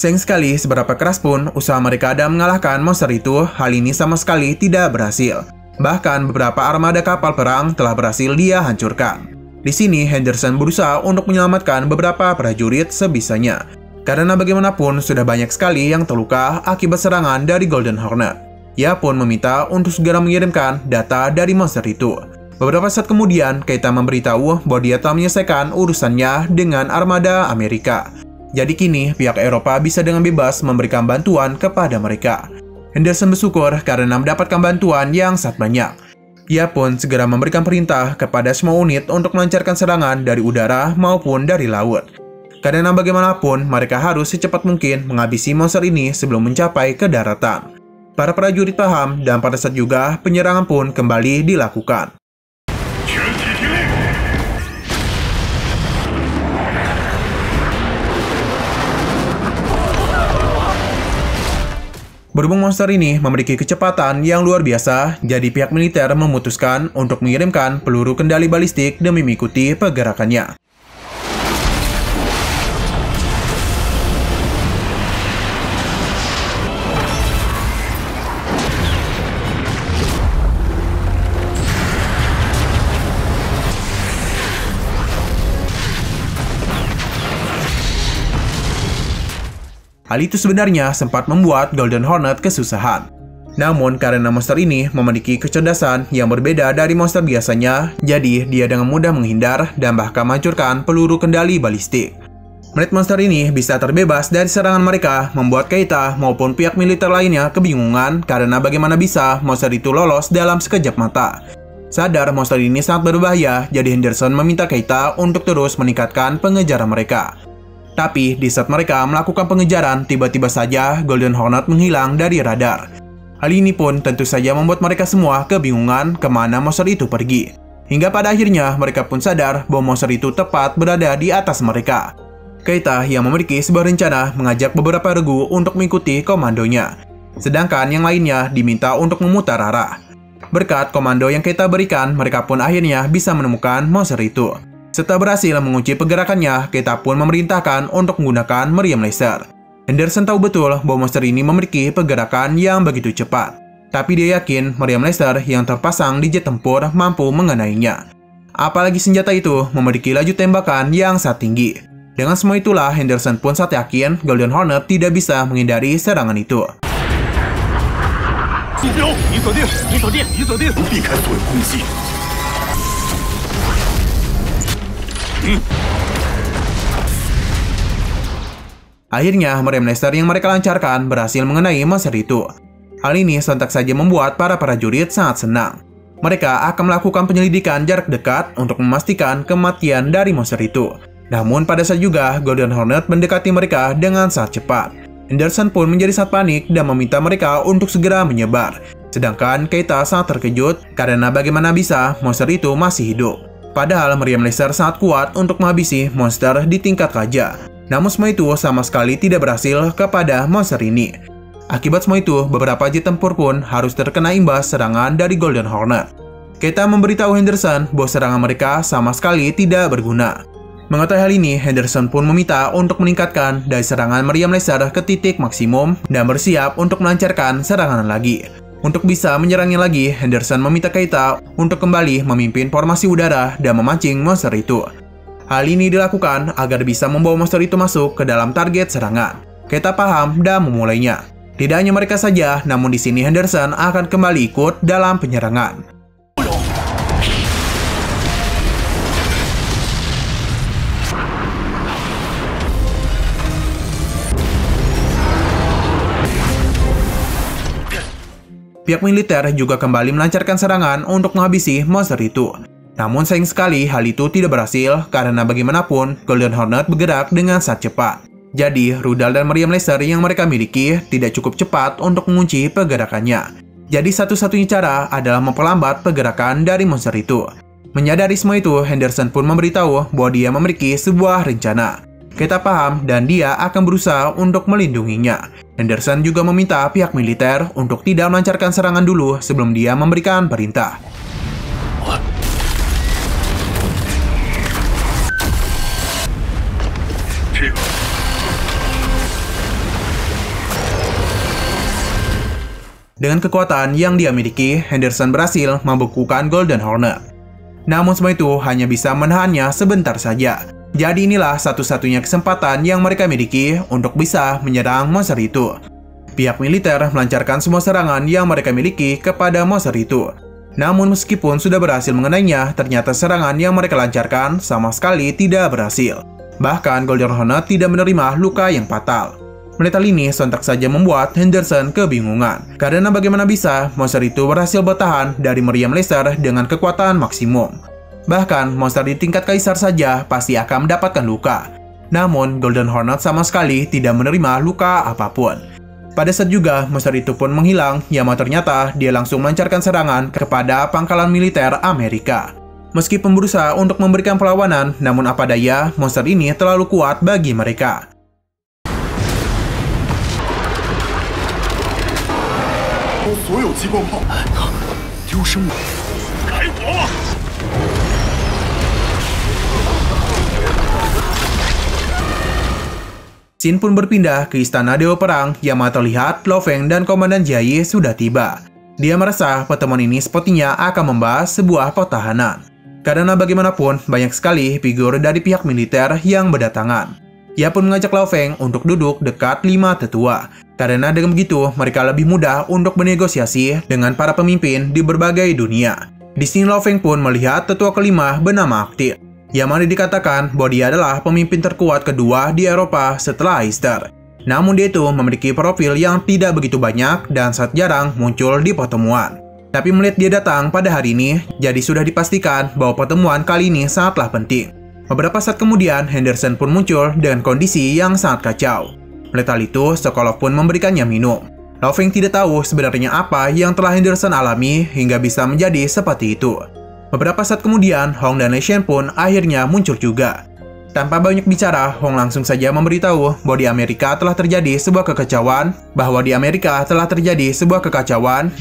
Sayang sekali, seberapa keras pun usaha mereka ada mengalahkan monster itu, hal ini sama sekali tidak berhasil. Bahkan beberapa armada kapal perang telah berhasil dia hancurkan. Di sini, Henderson berusaha untuk menyelamatkan beberapa prajurit sebisanya. Karena bagaimanapun sudah banyak sekali yang terluka akibat serangan dari Golden Hornet. Ia pun meminta untuk segera mengirimkan data dari monster itu. Beberapa saat kemudian, Keita memberitahu bahwa dia telah menyelesaikan urusannya dengan armada Amerika. Jadi kini pihak Eropa bisa dengan bebas memberikan bantuan kepada mereka. Henderson bersyukur karena mendapatkan bantuan yang sangat banyak. Ia pun segera memberikan perintah kepada semua unit untuk melancarkan serangan dari udara maupun dari laut. Karena bagaimanapun mereka harus secepat mungkin menghabisi monster ini sebelum mencapai ke daratan. Para prajurit paham dan pada saat juga penyerangan pun kembali dilakukan. Berhubung monster ini memiliki kecepatan yang luar biasa, jadi pihak militer memutuskan untuk mengirimkan peluru kendali balistik demi mengikuti pergerakannya. Hal itu sebenarnya sempat membuat Golden Hornet kesusahan. Namun karena monster ini memiliki kecerdasan yang berbeda dari monster biasanya, jadi dia dengan mudah menghindar dan bahkan menghancurkan peluru kendali balistik. Melihat monster ini bisa terbebas dari serangan mereka, membuat Keita maupun pihak militer lainnya kebingungan karena bagaimana bisa monster itu lolos dalam sekejap mata. Sadar monster ini sangat berbahaya, jadi Henderson meminta Keita untuk terus meningkatkan pengejaran mereka. Tapi di saat mereka melakukan pengejaran, tiba-tiba saja Golden Hornet menghilang dari radar. Hal ini pun tentu saja membuat mereka semua kebingungan kemana monster itu pergi. Hingga pada akhirnya mereka pun sadar bahwa monster itu tepat berada di atas mereka. Keita yang memiliki sebuah rencana mengajak beberapa regu untuk mengikuti komandonya. Sedangkan yang lainnya diminta untuk memutar arah. Berkat komando yang Keita berikan, mereka pun akhirnya bisa menemukan monster itu. Setelah berhasil mengunci pergerakannya, Keita pun memerintahkan untuk menggunakan meriam laser. Henderson tahu betul bahwa monster ini memiliki pergerakan yang begitu cepat. Tapi dia yakin meriam laser yang terpasang di jet tempur mampu mengenainya. Apalagi senjata itu memiliki laju tembakan yang sangat tinggi. Dengan semua itulah, Henderson pun sangat yakin Golden Hornet tidak bisa menghindari serangan itu. Akhirnya, meriam laser yang mereka lancarkan berhasil mengenai monster itu. Hal ini sontak saja membuat para prajurit sangat senang. Mereka akan melakukan penyelidikan jarak dekat untuk memastikan kematian dari monster itu. Namun pada saat juga, Golden Hornet mendekati mereka dengan sangat cepat. Henderson pun menjadi sangat panik dan meminta mereka untuk segera menyebar. Sedangkan Keita sangat terkejut karena bagaimana bisa monster itu masih hidup. Padahal meriam laser sangat kuat untuk menghabisi monster di tingkat raja. Namun semua itu sama sekali tidak berhasil kepada monster ini. Akibat semua itu, beberapa jet tempur pun harus terkena imbas serangan dari Golden Hornet. Keita memberitahu Henderson bahwa serangan mereka sama sekali tidak berguna. Mengetahui hal ini, Henderson pun meminta untuk meningkatkan daya serangan meriam laser ke titik maksimum dan bersiap untuk melancarkan serangan lagi. Untuk bisa menyerangnya lagi, Henderson meminta Keita untuk kembali memimpin formasi udara dan memancing monster itu. Hal ini dilakukan agar bisa membawa monster itu masuk ke dalam target serangan. Keita paham dan memulainya. Tidak hanya mereka saja, namun di sini Henderson akan kembali ikut dalam penyerangan. Pihak militer juga kembali melancarkan serangan untuk menghabisi monster itu. Namun sayang sekali hal itu tidak berhasil karena bagaimanapun Golden Hornet bergerak dengan sangat cepat. Jadi rudal dan meriam laser yang mereka miliki tidak cukup cepat untuk mengunci pergerakannya. Jadi satu-satunya cara adalah memperlambat pergerakan dari monster itu. Menyadari semua itu, Henderson pun memberitahu bahwa dia memiliki sebuah rencana. Keita paham dan dia akan berusaha untuk melindunginya. Henderson juga meminta pihak militer untuk tidak melancarkan serangan dulu sebelum dia memberikan perintah. Dengan kekuatan yang dia miliki, Henderson berhasil membekukan Golden Hornet. Namun semua itu hanya bisa menahannya sebentar saja. Jadi inilah satu-satunya kesempatan yang mereka miliki untuk bisa menyerang monster itu. Pihak militer melancarkan semua serangan yang mereka miliki kepada monster itu. Namun meskipun sudah berhasil mengenainya, ternyata serangan yang mereka lancarkan sama sekali tidak berhasil. Bahkan Golden Hornet tidak menerima luka yang fatal. Melihat hal ini sontak saja membuat Henderson kebingungan. Karena bagaimana bisa monster itu berhasil bertahan dari meriam laser dengan kekuatan maksimum. Bahkan monster di tingkat kaisar saja pasti akan mendapatkan luka. Namun Golden Hornet sama sekali tidak menerima luka apapun. Pada saat juga monster itu pun menghilang, yang ternyata dia langsung melancarkan serangan kepada pangkalan militer Amerika. Meskipun berusaha untuk memberikan perlawanan, namun apa daya monster ini terlalu kuat bagi mereka. Shin pun berpindah ke istana Dewa Perang yang terlihat Lo Feng dan Komandan Jia sudah tiba. Dia merasa pertemuan ini sepertinya akan membahas sebuah pertahanan. Karena bagaimanapun banyak sekali figur dari pihak militer yang berdatangan. Ia pun mengajak Lao Feng untuk duduk dekat 5 tetua, karena dengan begitu mereka lebih mudah untuk bernegosiasi dengan para pemimpin di berbagai dunia. Di sini Lao Feng pun melihat tetua kelima bernama Aktil, yang mana dikatakan bahwa dia adalah pemimpin terkuat kedua di Eropa setelah Easter. Namun dia itu memiliki profil yang tidak begitu banyak dan sangat jarang muncul di pertemuan. Tapi melihat dia datang pada hari ini, jadi sudah dipastikan bahwa pertemuan kali ini sangatlah penting. Beberapa saat kemudian, Henderson pun muncul dengan kondisi yang sangat kacau. Melihat hal itu, Sokolov pun memberikannya minum. Lao Feng tidak tahu sebenarnya apa yang telah Henderson alami hingga bisa menjadi seperti itu. Beberapa saat kemudian, Hong dan Lei Shen pun akhirnya muncul juga. Tanpa banyak bicara, Hong langsung saja memberitahu bahwa di Amerika telah terjadi sebuah kekacauan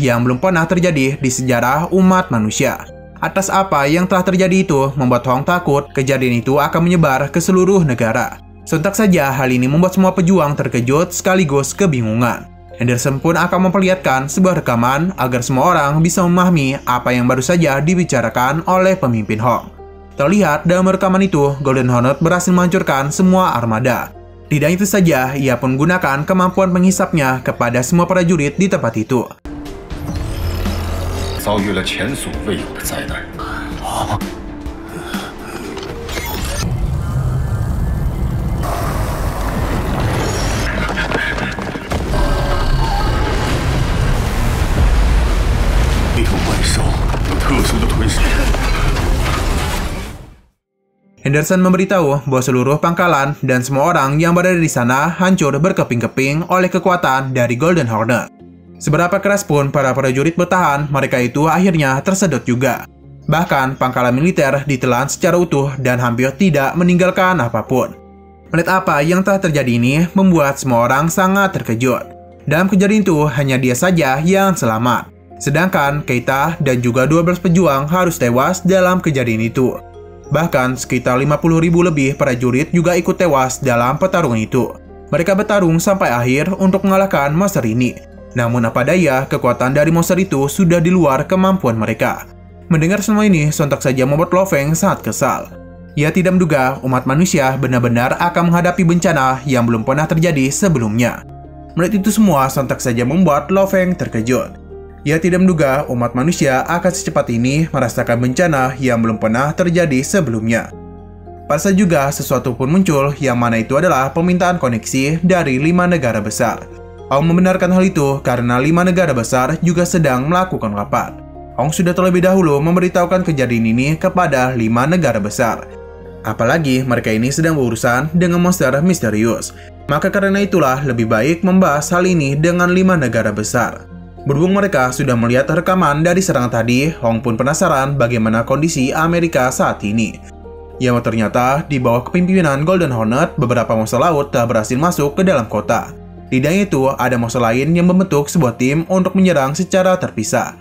yang belum pernah terjadi di sejarah umat manusia. Atas apa yang telah terjadi itu membuat Hong takut kejadian itu akan menyebar ke seluruh negara. Sontak saja hal ini membuat semua pejuang terkejut sekaligus kebingungan. Henderson pun akan memperlihatkan sebuah rekaman agar semua orang bisa memahami apa yang baru saja dibicarakan oleh pemimpin Hong. Terlihat dalam rekaman itu, Golden Hornet berhasil menghancurkan semua armada. Tidak itu saja, ia pun menggunakan kemampuan penghisapnya kepada semua prajurit di tempat itu. 遭遇了前所未有的灾难。那头怪兽有特殊的吞噬。Henderson memberitahu bahwa seluruh pangkalan dan semua orang yang berada di sana hancur berkeping-keping oleh kekuatan dari Golden Hornet. Seberapa keras pun para prajurit bertahan, mereka itu akhirnya tersedot juga. Bahkan pangkalan militer ditelan secara utuh dan hampir tidak meninggalkan apapun. Melihat apa yang telah terjadi ini membuat semua orang sangat terkejut. Dalam kejadian itu hanya dia saja yang selamat. Sedangkan Keita dan juga 12 pejuang harus tewas dalam kejadian itu. Bahkan sekitar 50.000 lebih prajurit juga ikut tewas dalam pertarungan itu. Mereka bertarung sampai akhir untuk mengalahkan monster ini. Namun apa daya, kekuatan dari monster itu sudah di luar kemampuan mereka. Mendengar semua ini, sontak saja membuat Lao Feng sangat kesal. Ia tidak menduga umat manusia benar-benar akan menghadapi bencana yang belum pernah terjadi sebelumnya. Melihat itu semua, sontak saja membuat Lao Feng terkejut. Ia tidak menduga umat manusia akan secepat ini merasakan bencana yang belum pernah terjadi sebelumnya. Pada saat juga sesuatu pun muncul yang mana itu adalah permintaan koneksi dari 5 negara besar. Hong membenarkan hal itu karena 5 negara besar juga sedang melakukan rapat. Hong sudah terlebih dahulu memberitahukan kejadian ini kepada 5 negara besar. Apalagi mereka ini sedang berurusan dengan monster misterius. Maka karena itulah lebih baik membahas hal ini dengan 5 negara besar. Berhubung mereka sudah melihat rekaman dari serangan tadi, Hong pun penasaran bagaimana kondisi Amerika saat ini. Yang ternyata di bawah kepemimpinan Golden Hornet, beberapa monster laut telah berhasil masuk ke dalam kota. Tidak itu, ada monster lain yang membentuk sebuah tim untuk menyerang secara terpisah.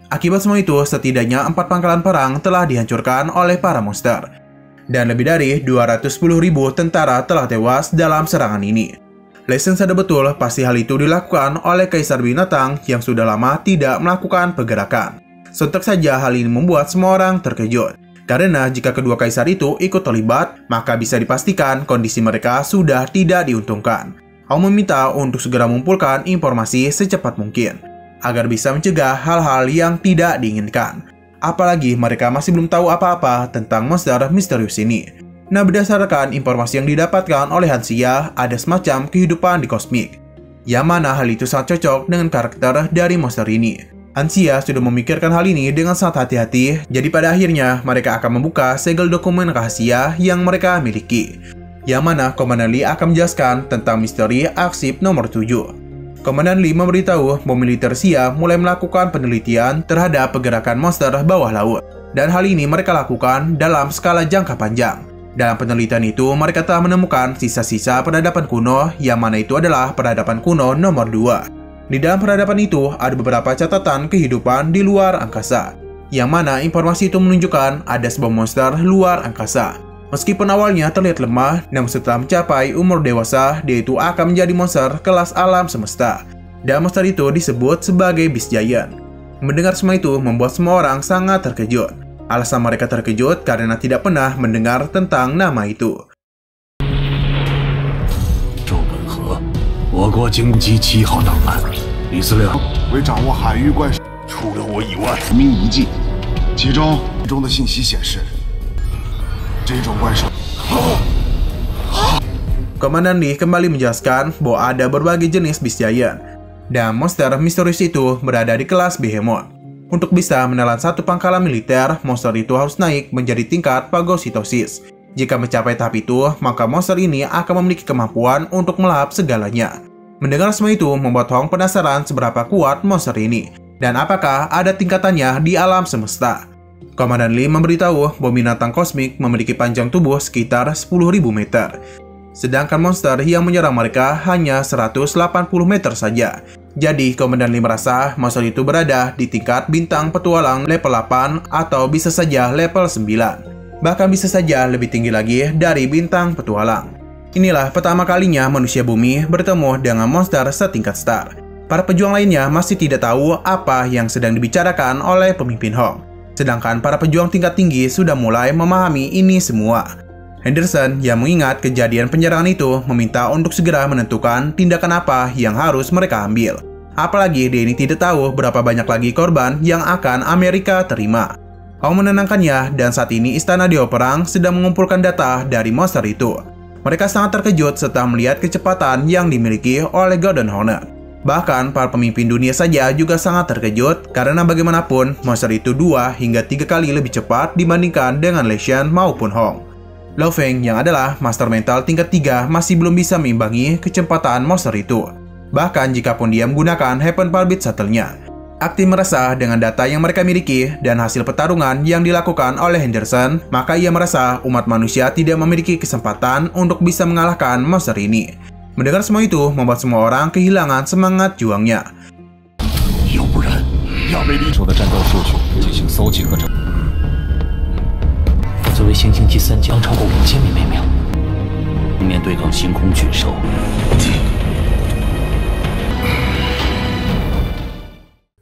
Akibat semua itu, setidaknya 4 pangkalan perang telah dihancurkan oleh para monster. Dan lebih dari 210.000 tentara telah tewas dalam serangan ini. Lei Shen sadar betul pasti hal itu dilakukan oleh Kaisar Binatang yang sudah lama tidak melakukan pergerakan. Sontak saja hal ini membuat semua orang terkejut. Karena jika kedua kaisar itu ikut terlibat, maka bisa dipastikan kondisi mereka sudah tidak diuntungkan. Hong meminta untuk segera mengumpulkan informasi secepat mungkin, agar bisa mencegah hal-hal yang tidak diinginkan. Apalagi mereka masih belum tahu apa-apa tentang monster misterius ini. Nah, berdasarkan informasi yang didapatkan oleh Hansia, ada semacam kehidupan di kosmik, yang mana hal itu sangat cocok dengan karakter dari monster ini. Hansia sudah memikirkan hal ini dengan sangat hati-hati, jadi pada akhirnya mereka akan membuka segel dokumen rahasia yang mereka miliki, yang mana Komandan Lee akan menjelaskan tentang misteri arsip nomor 7. Komandan Lee memberitahu bahwa militer Xia mulai melakukan penelitian terhadap pergerakan monster bawah laut, dan hal ini mereka lakukan dalam skala jangka panjang. Dalam penelitian itu, mereka telah menemukan sisa-sisa peradaban kuno, yang mana itu adalah peradaban kuno nomor 2. Di dalam peradaban itu, ada beberapa catatan kehidupan di luar angkasa, yang mana informasi itu menunjukkan ada sebuah monster luar angkasa. Meskipun awalnya terlihat lemah, namun setelah mencapai umur dewasa, dia itu akan menjadi monster kelas alam semesta. Dan monster itu disebut sebagai Beast Giant. Mendengar semua itu membuat semua orang sangat terkejut. Alasan mereka terkejut karena tidak pernah mendengar tentang nama itu. 我国经缉7号档案，李司令为掌握海域怪兽，除了我以外，名遗迹，其中的信息显示，这种怪兽。 Komandan Lee kembali menjelaskan bahwa ada berbagai jenis Beast Giant, dan monster misterius itu berada di kelas Behemoth. Untuk bisa menelan satu pangkalan militer, monster itu harus naik menjadi tingkat pagositosis. Jika mencapai tahap itu, maka monster ini akan memiliki kemampuan untuk melahap segalanya. Mendengar semua itu membuat Hong penasaran seberapa kuat monster ini, dan apakah ada tingkatannya di alam semesta. Komandan Lee memberitahu bahwa binatang kosmik memiliki panjang tubuh sekitar 10.000 meter. Sedangkan monster yang menyerang mereka hanya 180 meter saja. Jadi, Komandan Lee merasa monster itu berada di tingkat bintang petualang level 8 atau bisa saja level 9. Bahkan bisa saja lebih tinggi lagi dari bintang petualang. Inilah pertama kalinya manusia bumi bertemu dengan monster setingkat star. Para pejuang lainnya masih tidak tahu apa yang sedang dibicarakan oleh pemimpin Hong. Sedangkan para pejuang tingkat tinggi sudah mulai memahami ini semua. Henderson yang mengingat kejadian penyerangan itu meminta untuk segera menentukan tindakan apa yang harus mereka ambil. Apalagi dia ini tidak tahu berapa banyak lagi korban yang akan Amerika terima. Hong menenangkannya dan saat ini Istana Dewa Perang sedang mengumpulkan data dari monster itu. Mereka sangat terkejut setelah melihat kecepatan yang dimiliki oleh Golden Hornet. Bahkan para pemimpin dunia saja juga sangat terkejut karena bagaimanapun monster itu 2 hingga 3 kali lebih cepat dibandingkan dengan Lei Shan maupun Hong. Lao Feng yang adalah master mental tingkat 3 masih belum bisa meimbangi kecepatan monster itu. Bahkan jikapun dia menggunakan Heaven Parbit Shuttle-nya. Akti merasa dengan data yang mereka miliki dan hasil pertarungan yang dilakukan oleh Henderson, maka ia merasa umat manusia tidak memiliki kesempatan untuk bisa mengalahkan monster ini. Mendengar semua itu membuat semua orang kehilangan semangat juangnya. 要不然，亚美利手的战斗数据进行搜集和整。 作为行星级3将超过5000米每秒，面对抗星空巨兽。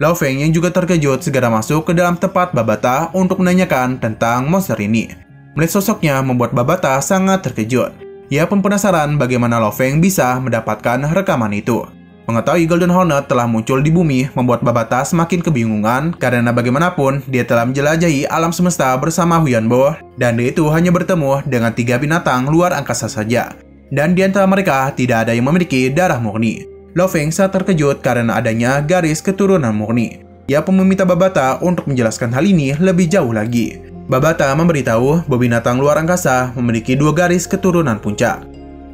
Lao Feng yang juga terkejut segera masuk ke dalam tempat Babata untuk menanyakan tentang monster ini. Melihat sosoknya membuat Babata sangat terkejut. Ia pun penasaran bagaimana Lao Feng bisa mendapatkan rekaman itu. Mengetahui Golden Hornet telah muncul di bumi membuat Babata semakin kebingungan karena bagaimanapun dia telah menjelajahi alam semesta bersama Huyan Bo dan dia itu hanya bertemu dengan 3 binatang luar angkasa saja. Dan di antara mereka tidak ada yang memiliki darah murni. Lao Feng sangat terkejut karena adanya garis keturunan murni. Ia pun meminta Babata untuk menjelaskan hal ini lebih jauh lagi. Babata memberitahu bahwa binatang luar angkasa memiliki 2 garis keturunan puncak,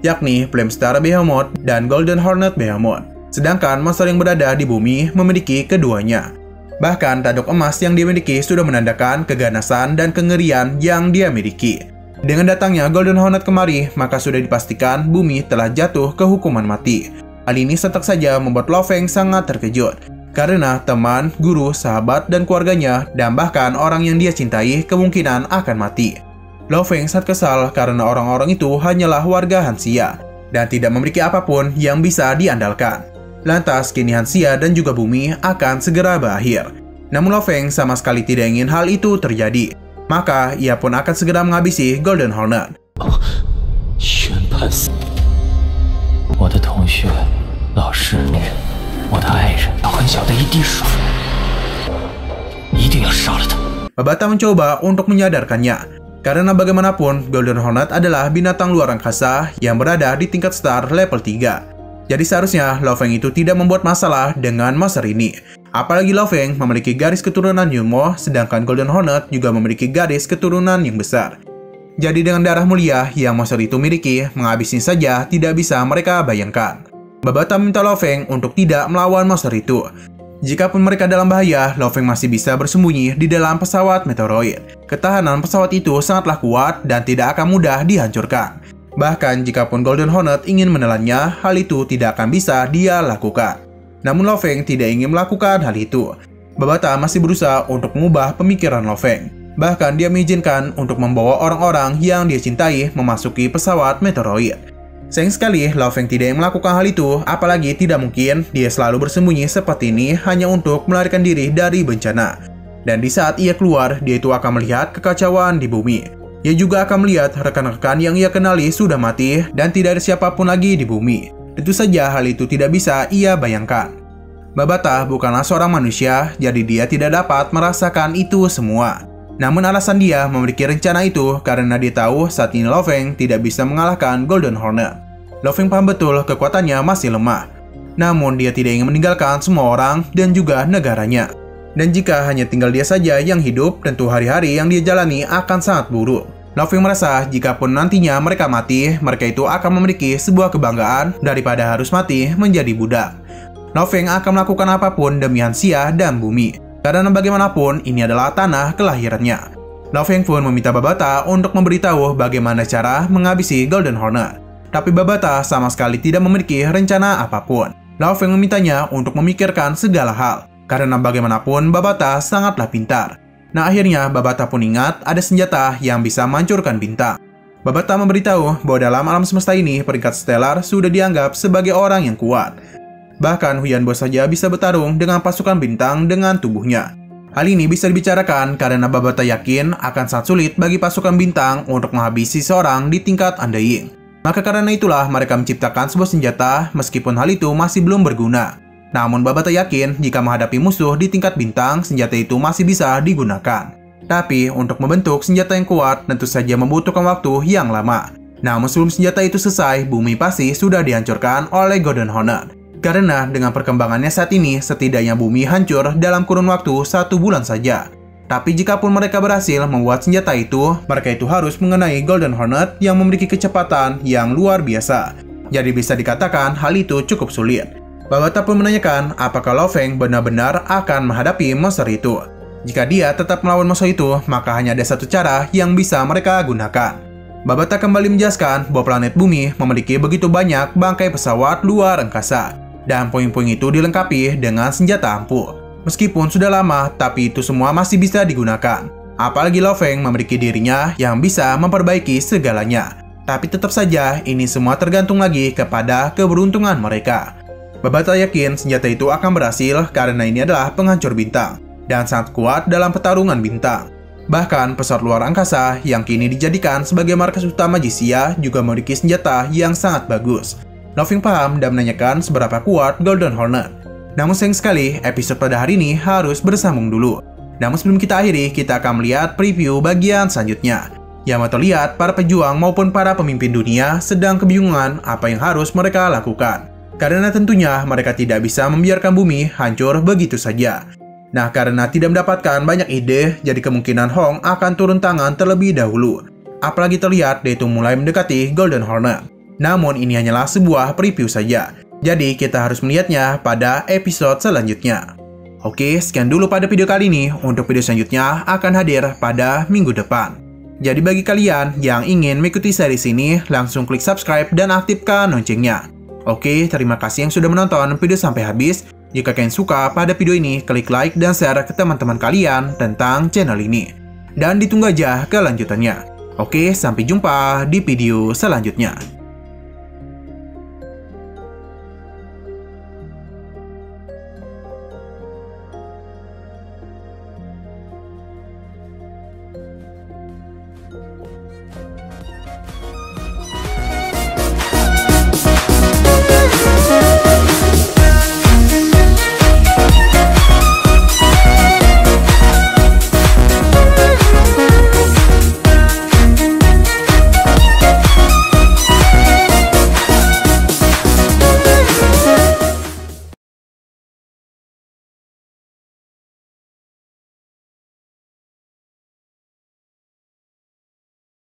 yakni Flamestar Behemoth dan Golden Hornet Behemoth. Sedangkan monster yang berada di bumi memiliki keduanya. Bahkan tanduk emas yang dimiliki sudah menandakan keganasan dan kengerian yang dia miliki. Dengan datangnya Golden Hornet kemari, maka sudah dipastikan bumi telah jatuh ke hukuman mati. Hal ini sentak saja membuat Lao Feng sangat terkejut. Karena teman, guru, sahabat, dan keluarganya, dan bahkan orang yang dia cintai kemungkinan akan mati. Lao Feng sangat kesal karena orang-orang itu hanyalah warga Hanxia dan tidak memiliki apapun yang bisa diandalkan. Lantas kini Hanxia dan juga bumi akan segera berakhir. Namun Lao Feng sama sekali tidak ingin hal itu terjadi. Maka ia pun akan segera menghabisi Golden Hornet. 宣判死我的同学、老师、我的爱人，很小的一滴水，一定要杀了他。 Babata mencoba untuk menyadarkannya. Karena bagaimanapun Golden Hornet adalah binatang luar angkasa yang berada di tingkat star level 3. Jadi seharusnya Lao Feng itu tidak membuat masalah dengan monster ini. Apalagi Lao Feng memiliki garis keturunan Yunmo, sedangkan Golden Hornet juga memiliki garis keturunan yang besar. Jadi dengan darah mulia yang monster itu miliki, menghabisnya saja tidak bisa mereka bayangkan. Babata meminta Lao Feng untuk tidak melawan monster itu. Jikapun mereka dalam bahaya, Lao Feng masih bisa bersembunyi di dalam pesawat meteoroid. Ketahanan pesawat itu sangatlah kuat dan tidak akan mudah dihancurkan. Bahkan jikapun Golden Hornet ingin menelannya, hal itu tidak akan bisa dia lakukan. Namun Lao Feng tidak ingin melakukan hal itu. Babata masih berusaha untuk mengubah pemikiran Lao Feng. Bahkan dia mengizinkan untuk membawa orang-orang yang dia cintai memasuki pesawat meteoroid. Sayang sekali Lao Feng tidak ingin melakukan hal itu, apalagi tidak mungkin dia selalu bersembunyi seperti ini hanya untuk melarikan diri dari bencana. Dan di saat ia keluar, dia itu akan melihat kekacauan di bumi. Ia juga akan melihat rekan-rekan yang ia kenali sudah mati dan tidak ada siapapun lagi di bumi. Tentu saja hal itu tidak bisa ia bayangkan. Babata bukanlah seorang manusia, jadi dia tidak dapat merasakan itu semua. Namun alasan dia memiliki rencana itu karena dia tahu saat ini Lo Feng tidak bisa mengalahkan Golden Hornet. Lo Feng paham betul kekuatannya masih lemah. Namun dia tidak ingin meninggalkan semua orang dan juga negaranya. Dan jika hanya tinggal dia saja yang hidup, tentu hari-hari yang dia jalani akan sangat buruk. Lo Feng merasa jikapun nantinya mereka mati, mereka itu akan memiliki sebuah kebanggaan daripada harus mati menjadi budak. Lo Feng akan melakukan apapun demi Hanxia dan bumi. Karena bagaimanapun ini adalah tanah kelahirannya. Lo Feng pun meminta Babata untuk memberitahu bagaimana cara menghabisi Golden Hornet. Tapi Babata sama sekali tidak memiliki rencana apapun. Lo Feng memintanya untuk memikirkan segala hal. Karena bagaimanapun Babata sangatlah pintar. Nah akhirnya Babata pun ingat ada senjata yang bisa menghancurkan bintang. Babata memberitahu bahwa dalam alam semesta ini peringkat stellar sudah dianggap sebagai orang yang kuat. Bahkan Huyan Bo saja bisa bertarung dengan pasukan bintang dengan tubuhnya. Hal ini bisa dibicarakan karena Babata yakin akan sangat sulit bagi pasukan bintang untuk menghabisi seorang di tingkat Undying. Maka karena itulah mereka menciptakan sebuah senjata meskipun hal itu masih belum berguna. Namun Babata yakin jika menghadapi musuh di tingkat bintang, senjata itu masih bisa digunakan. Tapi untuk membentuk senjata yang kuat tentu saja membutuhkan waktu yang lama. Namun sebelum senjata itu selesai, bumi pasti sudah dihancurkan oleh Golden Hornet. Karena dengan perkembangannya saat ini, setidaknya bumi hancur dalam kurun waktu 1 bulan saja. Tapi jikapun mereka berhasil membuat senjata itu, mereka itu harus mengenai Golden Hornet yang memiliki kecepatan yang luar biasa. Jadi bisa dikatakan hal itu cukup sulit. Babata pun menanyakan apakah Lo Feng benar-benar akan menghadapi monster itu. Jika dia tetap melawan musuh itu, maka hanya ada satu cara yang bisa mereka gunakan. Babata kembali menjelaskan bahwa planet bumi memiliki begitu banyak bangkai pesawat luar angkasa. Dan poin-poin itu dilengkapi dengan senjata ampuh. Meskipun sudah lama, tapi itu semua masih bisa digunakan. Apalagi Lo Feng memiliki dirinya yang bisa memperbaiki segalanya. Tapi tetap saja, ini semua tergantung lagi kepada keberuntungan mereka. Babata yakin senjata itu akan berhasil karena ini adalah penghancur bintang. Dan sangat kuat dalam pertarungan bintang. Bahkan pesawat luar angkasa yang kini dijadikan sebagai markas utama Jisia juga memiliki senjata yang sangat bagus. Lo Feng paham dan menanyakan seberapa kuat Golden Hornet. Namun sayang sekali, episode pada hari ini harus bersambung dulu. Namun sebelum kita akhiri, kita akan melihat preview bagian selanjutnya. Yang mau terlihat para pejuang maupun para pemimpin dunia sedang kebingungan apa yang harus mereka lakukan. Karena tentunya mereka tidak bisa membiarkan bumi hancur begitu saja. Nah karena tidak mendapatkan banyak ide, jadi kemungkinan Hong akan turun tangan terlebih dahulu. Apalagi terlihat dia itu mulai mendekati Golden Hornet. Namun ini hanyalah sebuah preview saja, jadi kita harus melihatnya pada episode selanjutnya. Oke, sekian dulu pada video kali ini. Untuk video selanjutnya akan hadir pada minggu depan. Jadi bagi kalian yang ingin mengikuti series ini, langsung klik subscribe dan aktifkan loncengnya. Oke, terima kasih yang sudah menonton video sampai habis. Jika kalian suka pada video ini, klik like dan share ke teman-teman kalian tentang channel ini. Dan ditunggu aja kelanjutannya. Oke, sampai jumpa di video selanjutnya.